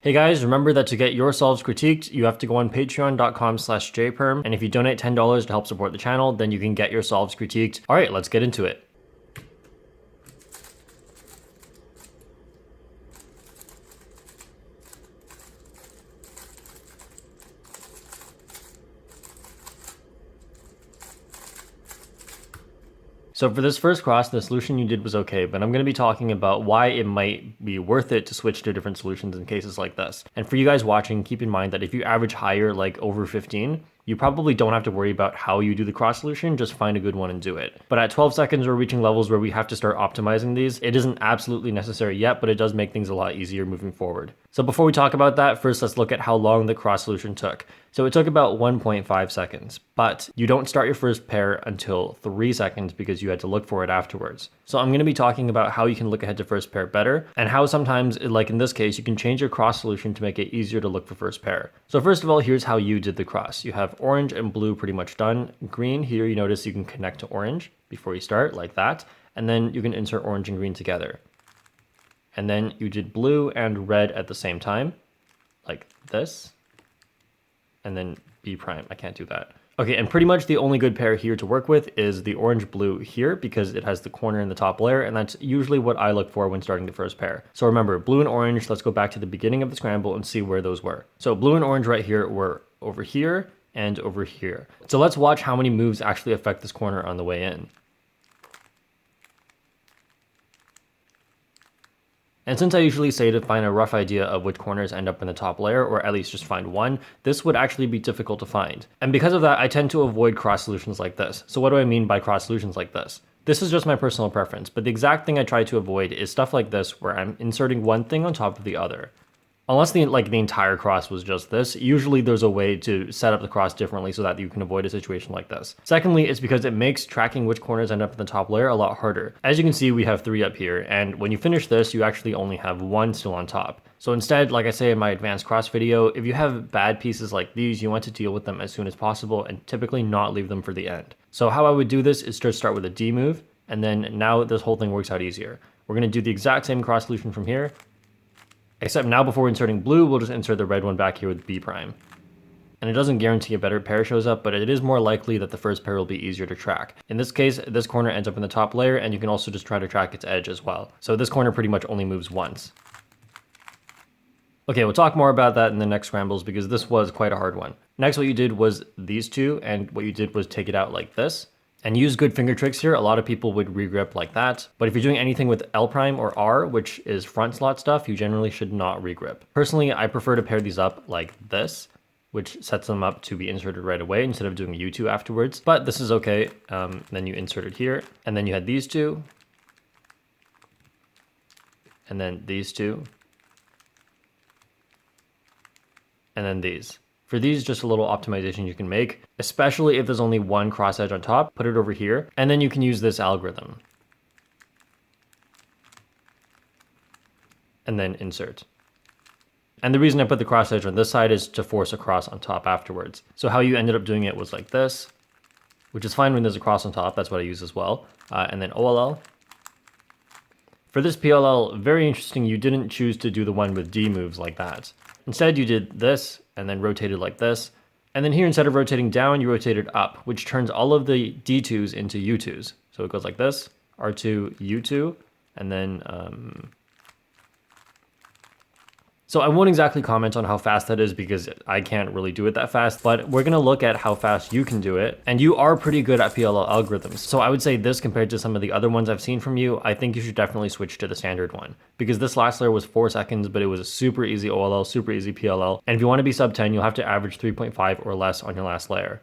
Hey guys, remember that to get your solves critiqued, you have to go on patreon.com/jperm, and if you donate $10 to help support the channel, then you can get your solves critiqued. Alright, let's get into it. So for this first cross, the solution you did was okay, but I'm going to be talking about why it might be worth it to switch to different solutions in cases like this. And for you guys watching, keep in mind that if you average higher, like over 15, you probably don't have to worry about how you do the cross solution, just find a good one and do it. But at 12 seconds, we're reaching levels where we have to start optimizing these. It isn't absolutely necessary yet, but it does make things a lot easier moving forward. So before we talk about that, first let's look at how long the cross solution took. So it took about 1.5 seconds, but you don't start your first pair until 3 seconds because you had to look for it afterwards. So I'm going to be talking about how you can look ahead to first pair better, and how sometimes, like in this case, you can change your cross solution to make it easier to look for first pair. So first of all, here's how you did the cross. You have orange and blue pretty much done. Green, here you notice you can connect to orange before you start, like that, and then you can insert orange and green together. And then you did blue and red at the same time, like this, and then B prime. I can't do that. Okay, and pretty much the only good pair here to work with is the orange-blue here because it has the corner in the top layer, and that's usually what I look for when starting the first pair. So remember, blue and orange, let's go back to the beginning of the scramble and see where those were. So blue and orange right here were over here and over here. So let's watch how many moves actually affect this corner on the way in. And since I usually say to find a rough idea of which corners end up in the top layer, or at least just find one, this would actually be difficult to find. And because of that, I tend to avoid cross solutions like this. So what do I mean by cross solutions like this? This is just my personal preference, but the exact thing I try to avoid is stuff like this where I'm inserting one thing on top of the other. Unless the entire cross was just this, usually there's a way to set up the cross differently so that you can avoid a situation like this. Secondly, it's because it makes tracking which corners end up in the top layer a lot harder. As you can see, we have 3 up here, and when you finish this, you actually only have 1 still on top. So instead, like I say in my advanced cross video, if you have bad pieces like these, you want to deal with them as soon as possible and typically not leave them for the end. So how I would do this is just start with a D move, and then now this whole thing works out easier. We're going to do the exact same cross solution from here, except now before inserting blue, we'll just insert the red one back here with B prime. And it doesn't guarantee a better pair shows up, but it is more likely that the first pair will be easier to track. In this case, this corner ends up in the top layer, and you can also just try to track its edge as well. So this corner pretty much only moves once. Okay, we'll talk more about that in the next scrambles because this was quite a hard one. Next, what you did was these two, and what you did was take it out like this. And use good finger tricks here. A lot of people would regrip like that. But if you're doing anything with L prime or R, which is front slot stuff, you generally should not regrip. Personally, I prefer to pair these up like this, which sets them up to be inserted right away instead of doing a U2 afterwards. But this is okay. Then you insert it here. And then you had these two. And then these two. And then these. For these, just a little optimization you can make, especially if there's only one cross edge on top, put it over here, and then you can use this algorithm. And then insert. And the reason I put the cross edge on this side is to force a cross on top afterwards. So how you ended up doing it was like this, which is fine when there's a cross on top, that's what I use as well. And then OLL. For this PLL, very interesting, you didn't choose to do the one with D moves like that. Instead, you did this, and then rotated like this. And then here, instead of rotating down, you rotated up, which turns all of the D2s into U2s. So it goes like this, R2, U2, and then... So I won't exactly comment on how fast that is because I can't really do it that fast, but we're gonna look at how fast you can do it. And you are pretty good at PLL algorithms. So I would say this compared to some of the other ones I've seen from you, I think you should definitely switch to the standard one. Because this last layer was 4 seconds, but it was a super easy OLL, super easy PLL. And if you wanna be sub 10, you'll have to average 3.5 or less on your last layer.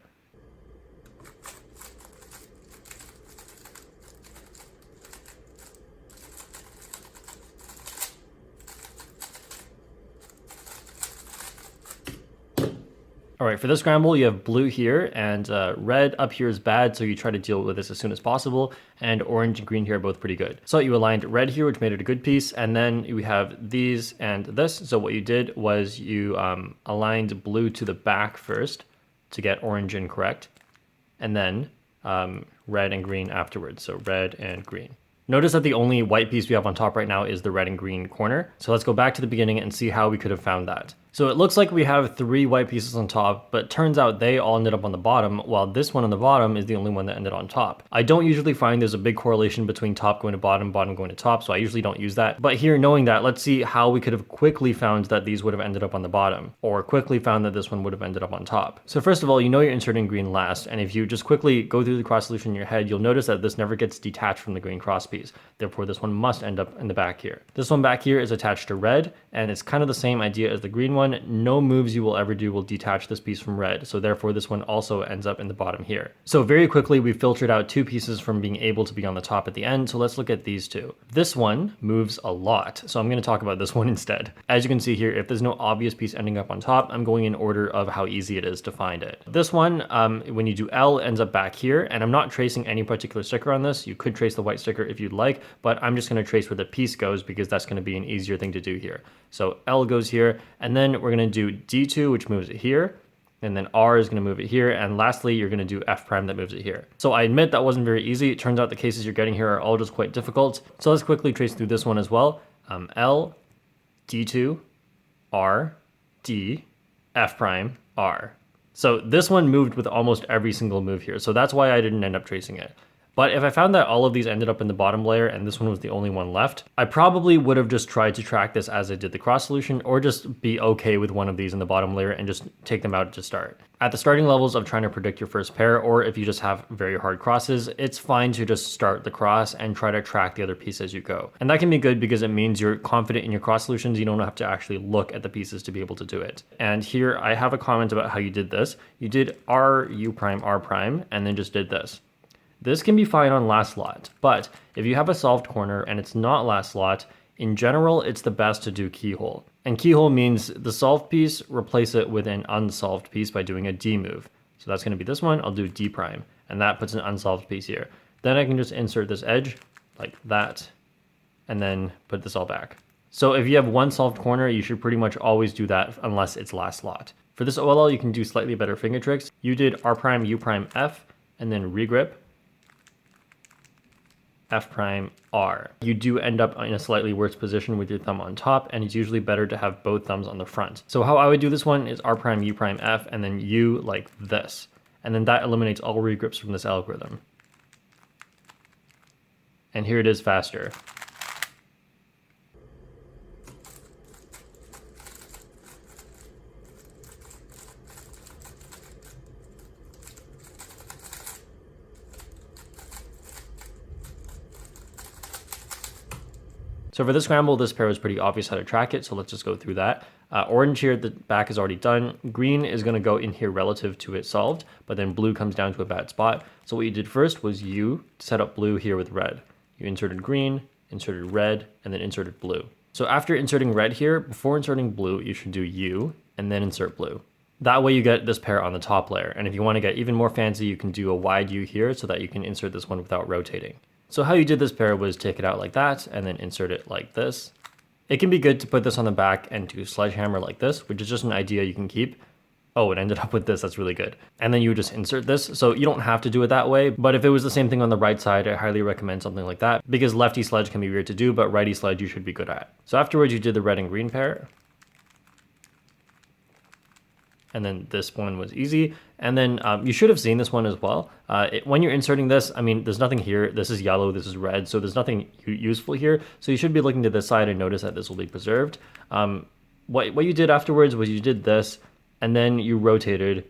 All right, for this scramble, you have blue here, and red up here is bad, so you try to deal with this as soon as possible, and orange and green here are both pretty good. So you aligned red here, which made it a good piece, and then we have these and this. So what you did was you aligned blue to the back first to get orange incorrect, and then red and green afterwards, so red and green. Notice that the only white piece we have on top right now is the red and green corner. So let's go back to the beginning and see how we could have found that. So it looks like we have 3 white pieces on top, but turns out they all ended up on the bottom, while this one on the bottom is the only one that ended on top. I don't usually find there's a big correlation between top going to bottom, bottom going to top, so I usually don't use that. But here, knowing that, let's see how we could have quickly found that these would have ended up on the bottom, or quickly found that this one would have ended up on top. So first of all, you know you're inserting green last, and if you just quickly go through the cross solution in your head, you'll notice that this never gets detached from the green cross piece. Therefore, this one must end up in the back here. This one back here is attached to red, and it's kind of the same idea as the green one. No moves you will ever do will detach this piece from red, so therefore this one also ends up in the bottom here. So very quickly we filtered out 2 pieces from being able to be on the top at the end, so let's look at these 2. This one moves a lot, so I'm going to talk about this one instead. As you can see here, if there's no obvious piece ending up on top, I'm going in order of how easy it is to find it. This one, when you do L, ends up back here, and I'm not tracing any particular sticker on this. You could trace the white sticker if you'd like, but I'm just going to trace where the piece goes because that's going to be an easier thing to do here. So L goes here, and then we're going to do D2, which moves it here, and then R is going to move it here, and lastly, you're going to do F prime that moves it here. So I admit that wasn't very easy. It turns out the cases you're getting here are all just quite difficult. So let's quickly trace through this one as well. L, D2, R, D, F prime, R. So this one moved with almost every single move here, so that's why I didn't end up tracing it. But if I found that all of these ended up in the bottom layer and this one was the only one left, I probably would have just tried to track this as I did the cross solution, or just be okay with one of these in the bottom layer and just take them out to start. At the starting levels of trying to predict your first pair, or if you just have very hard crosses, it's fine to just start the cross and try to track the other piece as you go. And that can be good because it means you're confident in your cross solutions. You don't have to actually look at the pieces to be able to do it. And here I have a comment about how you did this. You did R, U prime, R prime, and then just did this. This can be fine on last lot, but if you have a solved corner and it's not last lot, in general, it's the best to do keyhole. And keyhole means the solved piece, replace it with an unsolved piece by doing a D move. So that's going to be this one. I'll do D prime, and that puts an unsolved piece here. Then I can just insert this edge like that, and then put this all back. So if you have one solved corner, you should pretty much always do that unless it's last lot. For this OLL, you can do slightly better finger tricks. You did R prime, U prime, F, and then regrip. F prime, R. You do end up in a slightly worse position with your thumb on top, and it's usually better to have both thumbs on the front. So how I would do this one is R prime, U prime, F, and then U like this. And then that eliminates all regrips from this algorithm. And here it is faster. So for the scramble, this pair was pretty obvious how to track it, so let's just go through that. Orange here at the back is already done. Green is going to go in here relative to it solved, but then blue comes down to a bad spot. So what you did first was you set up blue here with red. You inserted green, inserted red, and then inserted blue. So after inserting red here, before inserting blue, you should do U, and then insert blue. That way you get this pair on the top layer, and if you want to get even more fancy, you can do a wide U here so that you can insert this one without rotating. So how you did this pair was take it out like that and then insert it like this. It can be good to put this on the back and do sledgehammer like this, which is just an idea you can keep. Oh, it ended up with this, that's really good. And then you would just insert this, so you don't have to do it that way, but if it was the same thing on the right side, I highly recommend something like that, because lefty sledge can be weird to do, but righty sledge you should be good at. So afterwards you did the red and green pair. And then this one was easy. And then you should have seen this one as well. When you're inserting this, I mean, there's nothing here. This is yellow, this is red, so there's nothing useful here. So you should be looking to this side and notice that this will be preserved. What you did afterwards was you did this, and then you rotated,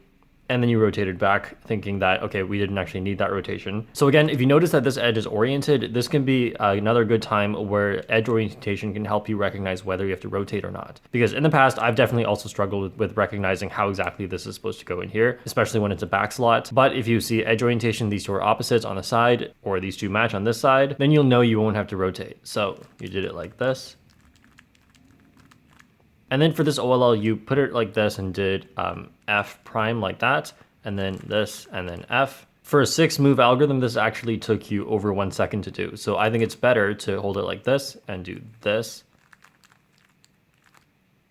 and then you rotated back thinking that, okay, we didn't actually need that rotation. So again, if you notice that this edge is oriented, this can be another good time where edge orientation can help you recognize whether you have to rotate or not. Because in the past, I've definitely also struggled with recognizing how exactly this is supposed to go in here, especially when it's a back slot. But if you see edge orientation, these two are opposites on the side, or these two match on this side, then you'll know you won't have to rotate. So you did it like this. And then for this OLL, you put it like this and did F prime like that, and then this, and then F. For a 6-move algorithm, this actually took you over 1 second to do. So I think it's better to hold it like this and do this.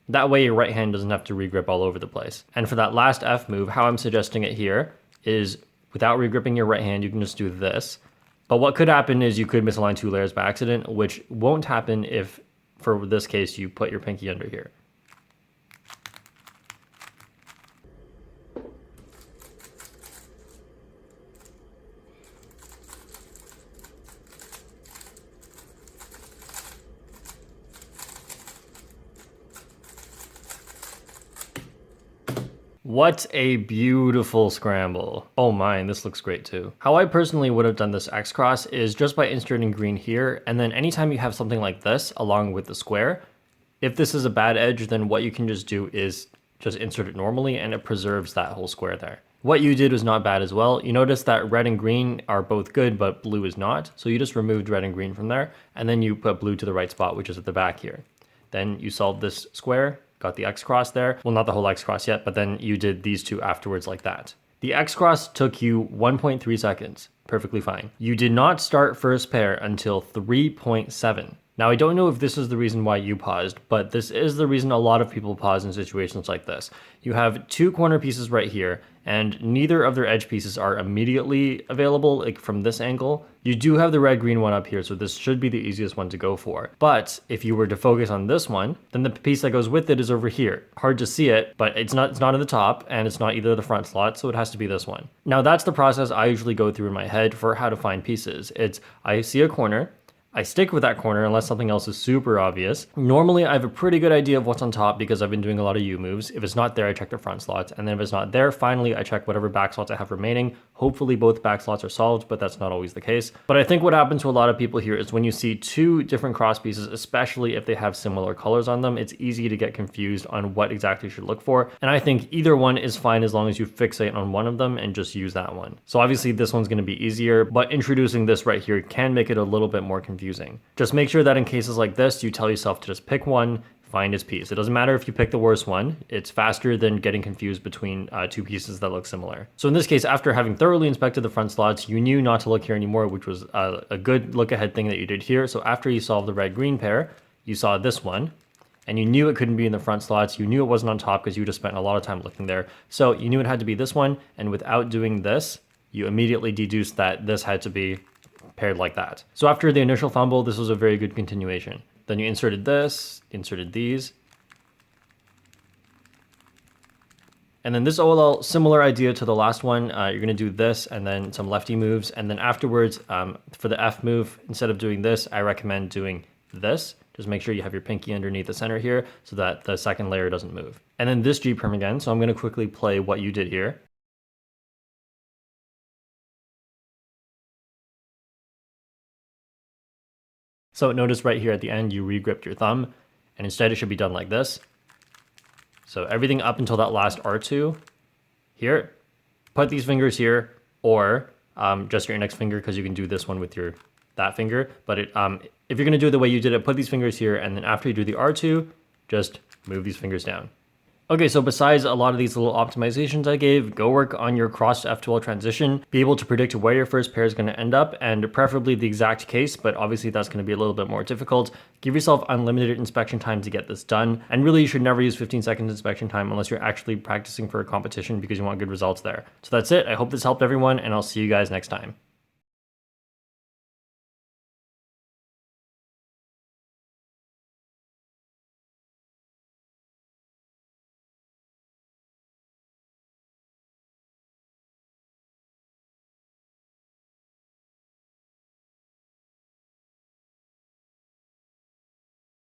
That way your right hand doesn't have to regrip all over the place. And for that last F move, how I'm suggesting it here is without regripping your right hand, you can just do this. But what could happen is you could misalign 2 layers by accident, which won't happen if, for this case, you put your pinky under here. What a beautiful scramble. Oh my, this looks great too. How I personally would have done this X cross is just by inserting green here, and then anytime you have something like this along with the square, if this is a bad edge, then what you can just do is just insert it normally and it preserves that whole square there. What you did was not bad as well. You notice that red and green are both good, but blue is not. So you just removed red and green from there, and then you put blue to the right spot, which is at the back here. Then you solved this square, got the X cross there. Well, not the whole X cross yet, but then you did these two afterwards like that. The X cross took you 1.3 seconds. Perfectly fine. You did not start first pair until 3.7. Now, I don't know if this is the reason why you paused, but this is the reason a lot of people pause in situations like this. You have 2 corner pieces right here, and neither of their edge pieces are immediately available, like from this angle. You do have the red-green one up here, so this should be the easiest one to go for. But if you were to focus on this one, then the piece that goes with it is over here. Hard to see it, but it's not at the top, and it's not either the front slot, so it has to be this one. Now, that's the process I usually go through in my head for how to find pieces. I see a corner, I stick with that corner unless something else is super obvious. Normally, I have a pretty good idea of what's on top because I've been doing a lot of U moves. If it's not there, I check the front slots. And then if it's not there, finally, I check whatever back slots I have remaining. Hopefully, both back slots are solved, but that's not always the case. But I think what happens to a lot of people here is when you see 2 different cross pieces, especially if they have similar colors on them, it's easy to get confused on what exactly you should look for. And I think either one is fine as long as you fixate on one of them and just use that one. So obviously, this one's going to be easier, but introducing this right here can make it a little bit more confusing. Just make sure that in cases like this, you tell yourself to just pick one, find its piece. It doesn't matter if you pick the worst one. It's faster than getting confused between 2 pieces that look similar. So in this case, after having thoroughly inspected the front slots, you knew not to look here anymore, which was a good look ahead thing that you did here. So after you solved the red-green pair, you saw this one, and you knew it couldn't be in the front slots. You knew it wasn't on top because you just spent a lot of time looking there. So you knew it had to be this one, and without doing this, you immediately deduced that this had to be paired like that. So after the initial fumble, this was a very good continuation. Then you inserted this, inserted these. And then this OLL, similar idea to the last one. You're gonna do this and then some lefty moves. And then afterwards, for the F move, instead of doing this, I recommend doing this. Just make sure you have your pinky underneath the center here so that the second layer doesn't move. And then this G perm again. So I'm gonna quickly play what you did here. So notice right here at the end, you re-gripped your thumb, and instead it should be done like this. So everything up until that last R2 here, put these fingers here, or just your index finger, because you can do this one with that finger. But if you're gonna do it the way you did it, put these fingers here, and then after you do the R2, just move these fingers down. Okay, so besides a lot of these little optimizations I gave, go work on your cross to F12 transition, be able to predict where your first pair is going to end up, and preferably the exact case, but obviously that's going to be a little bit more difficult. Give yourself unlimited inspection time to get this done, and really you should never use 15 seconds inspection time unless you're actually practicing for a competition because you want good results there. So that's it. I hope this helped everyone, and I'll see you guys next time.